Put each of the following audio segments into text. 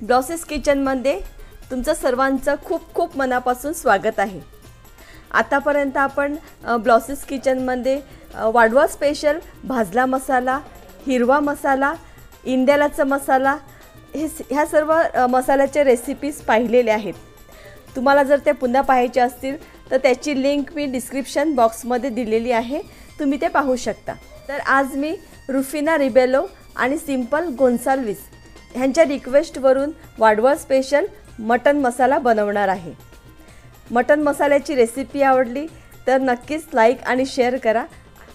ब्लॉसेस किचनमध्ये तुमचं सर्वांचं खूप खूप मनापासून स्वागत आहे। आतापर्यंत आपण ब्लॉसेस किचनमध्ये वाढवा स्पेशल भाजला मसाला, हिरवा मसाला, इंद्यालाचा मसाला ह्या सर्व मसाल्याचे रेसिपीज पाहिलेले आहेत। तुम्हाला जर ते पुन्हा पाहायचे असतील तर त्याची लिंक मी डिस्क्रिप्शन बॉक्समध्ये दिलेली आहे, तुम्ही ते पाहू शकता। तर आज मी रुफिना रिबेलो आणि सिंपल गोन्साल्विस ह्यांच्या रिक्वेस्टवरून वाढवा स्पेशल मटन मसाला बनवणार आहे। मटन मसाल्याची रेसिपी आवडली तर नक्कीच लाईक आणि शेअर करा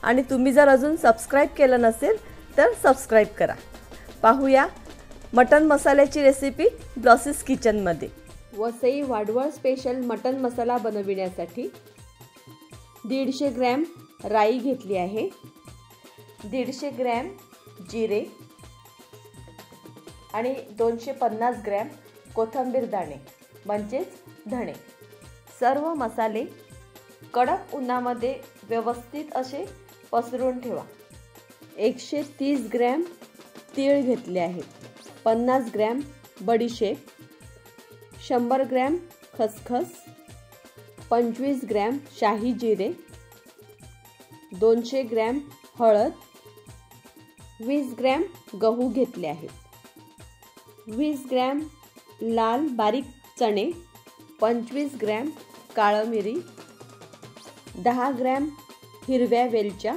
आणि तुम्ही जर अजून सबस्क्राइब केलं नसेल तर सबस्क्राइब करा। पाहूया मटन मसाल्याची रेसिपी ब्लॉसेस किचनमध्ये। वसई वाढवळ स्पेशल मटन मसाला बनविण्यासाठी 150 ग्रॅम राई घेतली आहे, 150 ग्रॅम जिरे आणि 250 ग्रॅम कोथिंबीर दाणे म्हणजेच धणे। सर्व मसाले कडक उन्हामध्ये व्यवस्थित असे पसरून ठेवा। 130 ग्रॅम तीळ घेतले आहेत, 50 ग्रॅम बडीशेप, 100 ग्रॅम खसखस, 25 ग्रॅम शाही जिरे, 200 ग्रॅम हळद, 20 ग्रॅम गहू घेतले आहेत, 20 ग्रॅम लाल बारीक चणे, 25 ग्रॅम काळी मिरी, 10 ग्रॅम हिरव्या वेलच्या,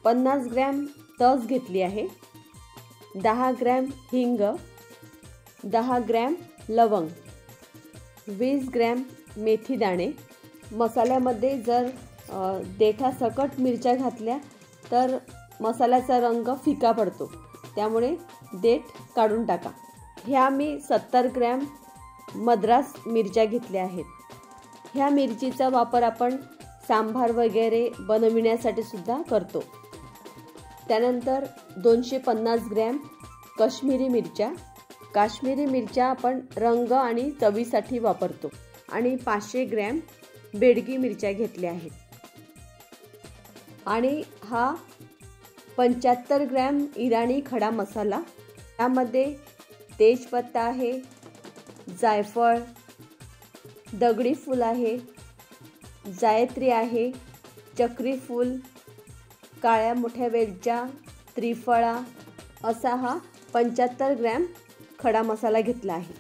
50 ग्रॅम तज घेतली आहे, 10 ग्रॅम हिंग, 10 ग्रॅम लवंग, 20 ग्रॅम मेथी दाणे। मसाल्यामध्ये जर देठासकट मिरच्या घातल्या तर मसाल्याचा रंग फिका पडतो, त्यामुळे देठ काढून टाका। ह्या मी 70 ग्रॅम मद्रास मिरच्या घेतल्या आहेत। ह्या मिरचीचा वापर आपण सांबार वगैरे बनविण्यासाठी सुद्धा करतो। त्यानंतर 250 ग्रॅम काश्मीरी मिरच्या। काश्मीरी मिरच्या आपण रंग आणि चवीसाठी वापरतो आणि 500 ग्रॅम बेडगी मिरच्या घेतल्या आहेत आणि हा 75 ग्रॅम इराणी खडा मसाला। त्यामध्ये तेजपत्ता आहे, जायफळ, दगडी फूल आहे, जायत्री आहे, चक्री फूल, काळ्या मोठ्या वेलच्या, त्रिफळा असा हा 75 ग्रॅम खडा मसाला घेतला आहे।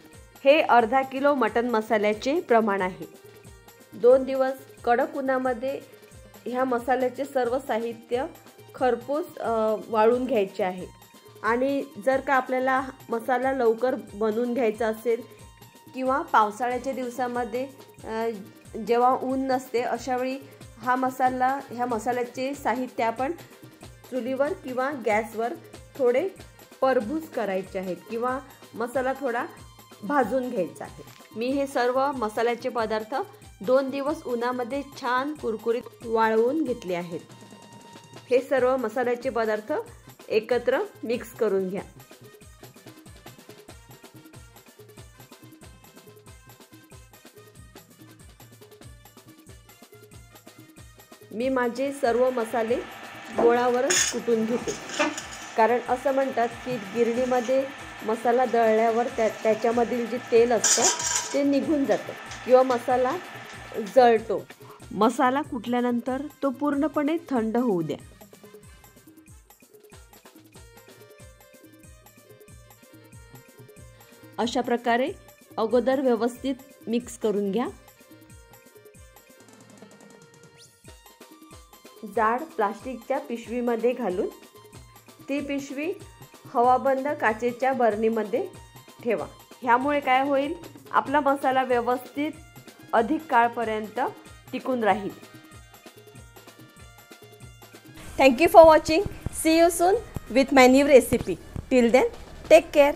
हे अर्धा किलो मटन मसाल्याचे प्रमाण आहे। 2 दिवस कडक उन्हामध्ये ह्या मसाल्याचे सर्व साहित्य खरपूस वाळून घ्यायचे आहे आणि जर का आपल्याला मसाला लवकर बनवून घ्यायचा असेल किंवा पावसाळ्याच्या दिवसामध्ये जेव्हा ऊन नसते अशावेळी ह्या मसाल्याचे साहित्य आपण चुलीवर किंवा गॅसवर थोडे परभूस करायचे आहेत किंवा मसाला थोडा भाजून घ्यायचा आहे। मी हे सर्व मसाल्याचे पदार्थ 2 दिवस उन्हामध्ये छान कुरकुरीत वाळवून घेतले आहेत। हे सर्व मसाल्याचे पदार्थ एकत्र मिक्स करून घ्या। मी माझे सर्व मसाले गोळावरच कुटून घेते, कारण असं म्हणतात की गिरणीमध्ये मसाला दळल्यावर त्याच्यामधील जे तेल असतं ते निघून जातं किंवा मसाला जळतो। मसाला कुटल्यानंतर तो पूर्णपणे थंड होऊ द्या। अशा प्रकारे अगोदर व्यवस्थित मिक्स करून घ्या। जाड प्लास्टिकच्या पिशवीमध्ये घालून ती पिशवी हवाबंद काचेच्या बरणीमध्ये ठेवा। ह्यामुळे काय होईल, आपला मसाला व्यवस्थित अधिक काळपर्यंत टिकून राहील। Thank you for watching. See you soon with my new recipe. Till then take care.